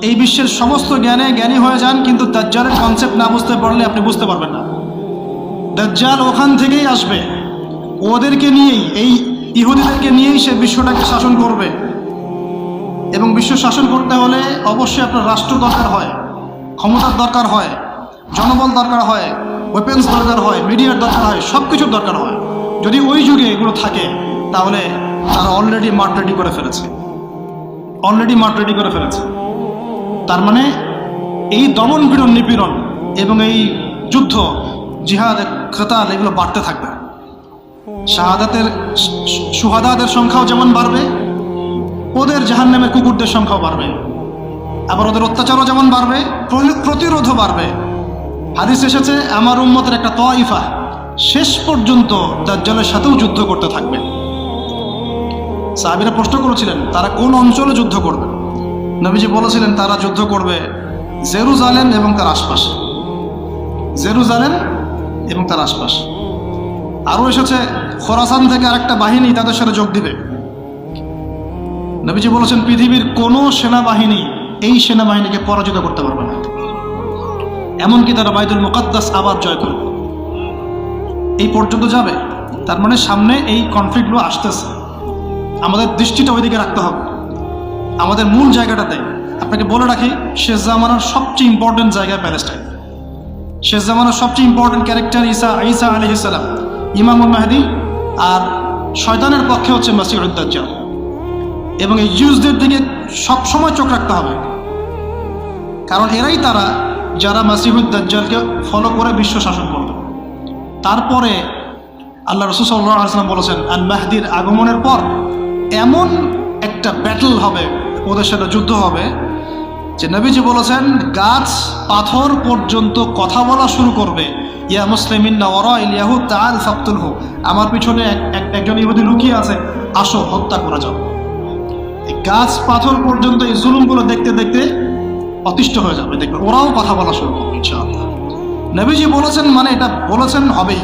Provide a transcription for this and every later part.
এই বিশ্বের সমস্ত জ্ঞানে জ্ঞানী হয়ে যান, কিন্তু দাজ্জালের কনসেপ্ট না বুঝতে পারলে আপনি বুঝতে পারবেন না। দাজ্জাল ওখান থেকেই আসবে, ওদেরকে নিয়েই, এই ইহুদিদেরকে নিয়েই সে বিশ্বটাকে শাসন করবে। এবং বিশ্ব শাসন করতে হলে অবশ্যই আপনার রাষ্ট্র দরকার হয়, ক্ষমতার দরকার হয়, জনবল দরকার হয়, ওয়েপেন্স দরকার হয়, মিডিয়ার দরকার হয়, সব কিছুর দরকার হয়। যদি ওই যুগে এগুলো থাকে তাহলে তারা অলরেডি মাঠ রেডি করে ফেলেছে, তার মানে এই দমন পীড়ন, নিপীড়ন এবং এই যুদ্ধ, জিহাদ, কেতাল এগুলো বাড়তে থাকবে। সুহাদাদের সংখ্যাও যেমন বাড়বে, ওদের জাহান্নামের কুকুরদের সংখ্যাও বাড়বে। আবার ওদের অত্যাচারও যেমন বাড়বে, প্রতিরোধও বাড়বে। হাদিস এসেছে আমার উম্মতের একটা তাইফা শেষ পর্যন্ত দাজ্জালের সাথেও যুদ্ধ করতে থাকবে। সাহাবীরা প্রশ্ন করেছিলেন তারা কোন অঞ্চলে যুদ্ধ করবে। নবীজি বলেছিলেন তারা যুদ্ধ করবে জেরুজালেম এবং তার আশপাশ, আরও এসেছে খোরাসান থেকে আরেকটা বাহিনী তাদের সাথে যোগ দিবে। নবীজি বলেছেন পৃথিবীর কোনো সেনাবাহিনী এই সেনাবাহিনীকে পরাজিত করতে পারবে না, এমনকি তারা বাইতুল মুকাদ্দাস আবার জয় করবে। এই পর্যন্ত যাবে। তার মানে সামনে এই কনফ্লিক্টগুলো আসতেছে, আমাদের দৃষ্টিটা ওইদিকে রাখতে হবে, আমাদের মূল জায়গাটাতে। আপনাকে বলে রাখি, শেষ জামানার সবচেয়ে ইম্পর্টেন্ট জায়গা প্যালেস্টাইন। শেষ জামানার সবচেয়ে ইম্পর্টেন্ট ক্যারেক্টার ঈসা আলাইহিস সালাম, ইমামুল মাহদি, আর শয়তানের পক্ষে হচ্ছে মাসিহুদ দাজ্জাল। এবং এই জিউসদের দিকে সবসময় চোখ রাখতে হবে, কারণ এরাই তারা যারা মাসিহুদ দাজ্জালকে ফলো করে বিশ্ব শাসন করবে। তারপরে আল্লাহ রাসূল সাল্লাল্লাহু আলাইহি ওয়াসাল্লাম বলেছেন আল মাহদির আগমনের পর এমন একটা ব্যাটল হবে, ওদের সাথে যুদ্ধ হবে, যে নবীজি বলেছেন গাছ পাথর পর্যন্ত কথা বলা শুরু করবে, ইয়া মুসলিমিন্না ওয়ারাইল ইয়াহুদ তাআল ফাকতুলহু, আমার পিছনে একজন ইহুদি লুকিয়ে আছে, আসো হত্যা করা যাও। গাছ পাথর পর্যন্ত এই জুলুমগুলো দেখতে দেখতে অতিষ্ঠ হয়ে যাবে, দেখবে ওরাও কথা বলা শুরু করবে ইনশাআল্লাহ। নবীজি বলেছেন মানে এটা বলেছেন হবেই,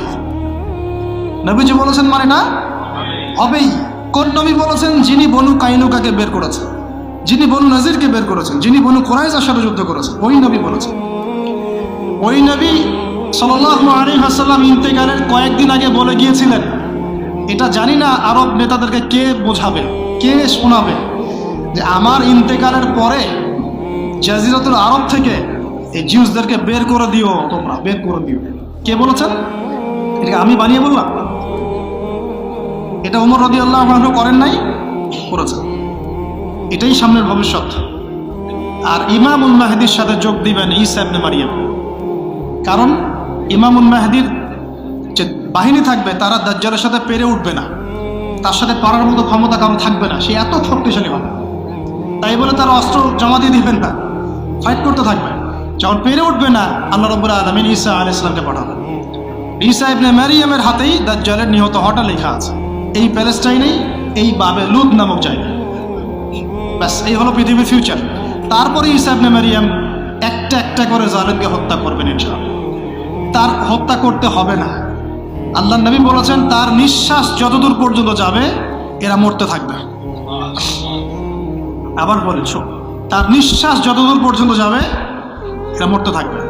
নবীজি বলেছেন মানে না হবেই। কোন নবী বলেছেন? যিনি বনু কাইনুকাকে বের করেছেন, যিনি বনু নাজিরকে বের করেছেন, যিনি বনু কুরাইজার সাথে যুদ্ধ করেছেন, ওই নবী বলেছেন। ওই নবী সাল্লাল্লাহু আলাইহি ওয়াসাল্লাম ইন্তেকালের কয়েকদিন আগে বলে গিয়েছিলেন, এটা জানি না আরব নেতাদেরকে কে বোঝাবে, কে শোনাবে, যে আমার ইন্তেকালের পরে জাজিরাতুল আরব থেকে এই জিউসদেরকে বের করে দিও, তোমরা বের করে দিও। কে বলেছেন? এটা আমি বানিয়ে বললাম? এটা ওমর রাদিয়াল্লাহু আনহু করেন নাই? করেছেন। এটাই সামনের ভবিষ্যৎ। আর ইমামুল মাহদির সাথে যোগ দিবেন ঈসা ইবনে মারিয়াম, কারণ ইমামুল মাহদির যে বাহিনী থাকবে তারা দাজ্জালের সাথে পেরে উঠবে না, তার সাথে পারার মতো ক্ষমতা কারো থাকবে না, সে এত শক্তিশালী হবে। তাই বলে তারা অস্ত্র জমা দিয়ে দিবেন না, ফাইট করতে থাকবে। যখন পেরে উঠবে না, আল্লাহ রাব্বুল আলামিন ঈসা আলাইহিস সালামকে পাঠাবেন। ঈসা ইবনে মারিয়ামের হাতেই দাজ্জালের নিহত হওয়াটা লেখা আছে, এই প্যালেস্টাইনেই, এই বাবে লুদ নামক জায়গায়। ব্যাস, এই হলো পৃথিবীর ফিউচার। তারপরে ঈসা ইবনে মারিয়াম একটা একটা করে জালেমকে হত্যা করবেন ইনশাআল্লাহ। তার হত্যা করতে হবে না, আল্লাহর নবী বলেছেন তার নিঃশ্বাস যতদূর পর্যন্ত যাবে এরা মরতে থাকবে। আবার বলেছো, তার নিঃশ্বাস যতদূর পর্যন্ত যাবে এরা মরতে থাকবে।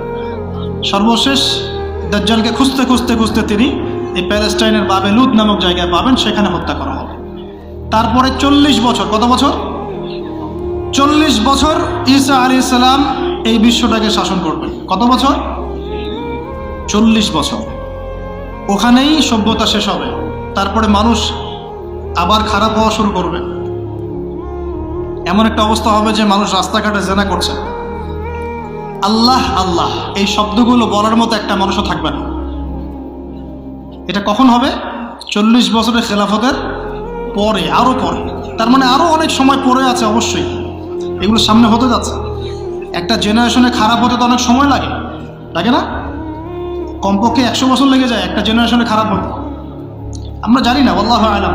সর্বশেষ দাজ্জালকে খুঁজতে খুঁজতে খুঁজতে তিনি এই প্যালেস্টাইনের বাবে লুদ নামক জায়গায় পাবেন, সেখানে হত্যা করা হবে। তারপরে 40 বছর, কত বছর? 40 বছর ঈসা আলাইহিস সালাম এই বিশ্বটাকে শাসন করবেন। কত বছর? 40 বছর। ওখানেই সভ্যতা শেষ হবে। তারপরে মানুষ আবার খারাপ হওয়া শুরু করবে, এমন একটা অবস্থা হবে যে মানুষ রাস্তাঘাটে জেনা করছে। আল্লাহ আল্লাহ এই শব্দগুলো বলার মতো একটা মানুষও থাকবে না। এটা কখন হবে? 40 বছরের খেলাফতের পরে, আরো পরে। তার মানে আরো অনেক সময় পরে আছে, অবশ্যই এগুলো সামনে হতে যাচ্ছে। একটা জেনারেশনে খারাপ হতে তো অনেক সময় লাগে, লাগে না? কমপক্ষে 100 বছর লেগে যায় একটা জেনারেশনে খারাপ হতে। আমরা জানি না, আল্লাহু আ'লাম।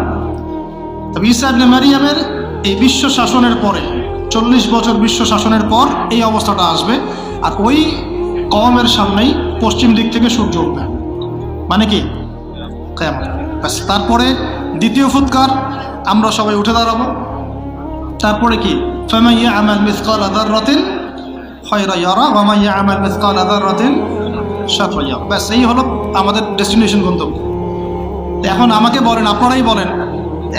তবে ঈসা ইবনে মারিয়ামের এই বিশ্ব শাসনের পরে, 40 বছর বিশ্ব শাসনের পর এই অবস্থাটা আসবে। আর ওই কওমের সামনেই পশ্চিম দিক থেকে সূর্য উঠবে, মানে কি কিয়ামত। ব্যাস, তারপরে দ্বিতীয় ফুৎকার, আমরা সবাই উঠে দাঁড়াবো। তারপরে কি? ফামান ইয়া'মাল মিসকালা যাররাতিন খায়রা ইয়ারা ওয়া মান ইয়া'মাল মিসকালা যাররাতিন শাররা ইয়ারা। ব্যাস এই হলো আমাদের ডেস্টিনেশন গন্তব্য। এখন আমাকে বলেন, আপনারাই বলেন,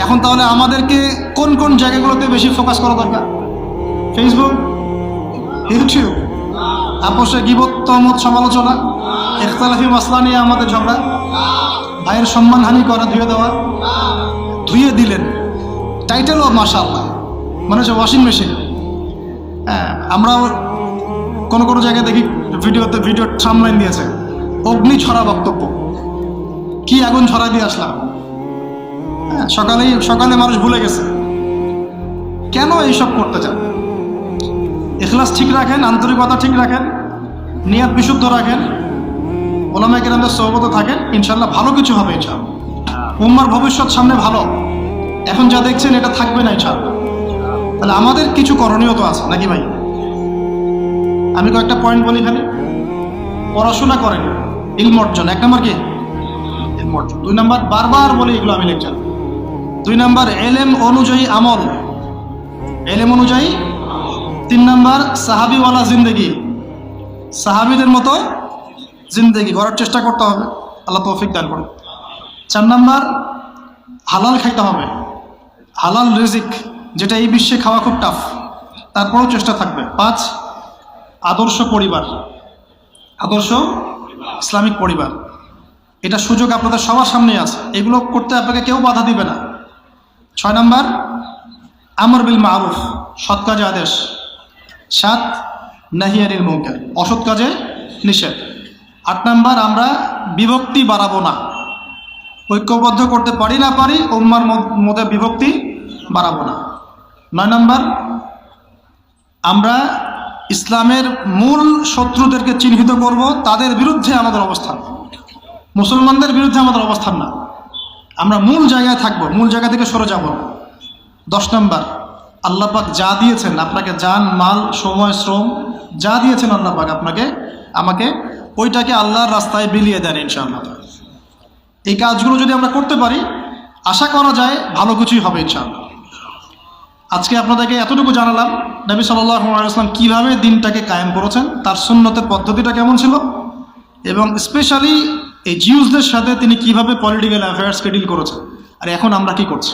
এখন তাহলে আমাদেরকে কোন কোন জায়গাগুলোতে বেশি ফোকাস করা দরকার? ফেসবুক, ইউটিউব, আপোষে গীবত, তহমত, সমালোচনা, ইখতিলাফি মাসলা নিয়ে আমাদের ঝগড়া, ভাইয়ের সম্মানহানি করা, ধুয়ে দেওয়া, ধুয়ে দিলেন টাইটেলও মাশাআল্লাহ, মানে হচ্ছে ওয়াশিং মেশিন। হ্যাঁ, আমরাও কোনো কোনো জায়গায় দেখি ভিডিও সামলাইন দিয়েছে অগ্নি ছড়া বক্তব্য, কি আগুন ছড়া দিয়ে আসলাম। হ্যাঁ, সকালে মানুষ ভুলে গেছে। কেন এইসব করতে চান? ইখলাস ঠিক রাখেন, আন্তরিকতা ঠিক রাখেন, নিয়াত বিশুদ্ধ রাখেন, ওলামায়ে কেরামদের সোহবতে থাকেন, ইনশাল্লাহ ভালো কিছু হবে। ইনশাল্লাহ উম্মার ভবিষ্যৎ সামনে ভালো। এখন যা দেখছেন এটা থাকবে না ইনশাল্লাহ। তাহলে আমাদের কিছু করণীয় তো আছে নাকি ভাই? আমি কয়েকটা পয়েন্ট বলি। খালি পড়াশোনা করেন, ইলম অর্জন। 1 নম্বর কি? ইলম অর্জন। 2 নম্বর, বারবার বলি এগুলো আমি লেকচার। 2 নম্বর, এলেম অনুযায়ী আমল, এলেম অনুযায়ী। 3 নম্বর, সাহাবিওয়ালা জিন্দেগি, সাহাবিদের মতো জিন্দেগি করার চেষ্টা করতে হবে, আল্লাহ তৌফিক দান করুন। 4 নম্বর, হালাল খাইতে হবে, হালাল রিজিক, যেটা এই বিশ্বে খাওয়া খুব টাফ, তারপরেও চেষ্টা থাকবে। 5, আদর্শ পরিবার, আদর্শ ইসলামিক পরিবার। এটা সুযোগ আপনাদের সবার সামনেই আছে, এগুলো করতে আপনাকে কেউ বাধা দিবে না। 6 নম্বর, আমর বিল মারুফ, সৎ কাজে আদেশ। 7, নাহি আনিল মুনকার, অসৎ কাজে নিষেধ। 8 নম্বর, আমরা বিভক্তি বাড়াবো না, ঐক্যবদ্ধ করতে পারি না পারি, উম্মার মধ্যে বিভক্তি বাড়াবো না। 9 নম্বর, আমরা ইসলামের মূল শত্রুদেরকে চিহ্নিত করব, তাদের বিরুদ্ধে আমাদের অবস্থান, মুসলমানদের বিরুদ্ধে আমাদের অবস্থান না, আমরা মূল জায়গায় থাকবো, মূল জায়গা থেকে সরে যাব না। 10 নম্বর, আল্লাহ পাক যা দিয়েছেন আপনাকে, জান, মাল, সময়, শ্রম যা দিয়েছেন আল্লাহ পাক আপনাকে, আমাকে, ওইটাকে আল্লাহর রাস্তায় বিলিয়ে দেন ইনশাআল্লাহ। এই কাজগুলো যদি আমরা করতে পারি, আশা করা যায় ভালো কিছুই হবে ইনশাআল্লাহ। আজকে আপনাদেরকে এতটুকু জানালাম নবী সাল্লাল্লাহু আলাইহি ওয়াসাল্লাম কীভাবে দিনটাকে কায়েম করেছেন, তার সুন্নতের পদ্ধতিটা কেমন ছিল, এবং স্পেশালি এই জিউসদের সাথে তিনি কিভাবে পলিটিক্যাল অ্যাফেয়ার্সকে ডিল করেছেন, আর এখন আমরা কি করছি।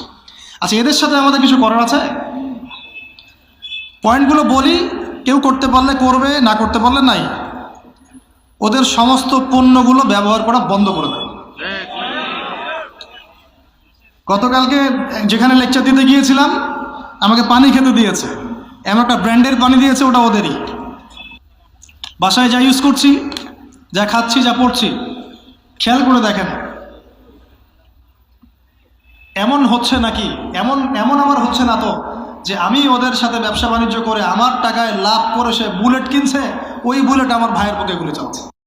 আচ্ছা, এদের সাথে আমাদের কিছু করার আছে। পয়েন্টগুলো বলি, কেউ করতে পারলে করবে, না করতে পারলে নাই। ওদের সমস্ত পণ্যগুলো ব্যবহার করা বন্ধ করে দেয়। গতকালকে যেখানে লেকচার দিতে গিয়েছিলাম, আমাকে পানি খেতে দিয়েছে, এমন একটা ব্র্যান্ডের পানি দিয়েছে, ওটা ওদেরই। বাসায় যা ইউজ করছি, যা খাচ্ছি, যা পড়ছি, খেয়াল করে দেখেন এমন হচ্ছে নাকি, এমন আমার হচ্ছে না তো যে আমি ওদের সাথে ব্যবসা বাণিজ্য করে আমার টাকায় লাভ করে সে বুলেট কিনছে, ওই বুলেট আমার ভাইয়ের পক্ষে গুলি চালাচ্ছে।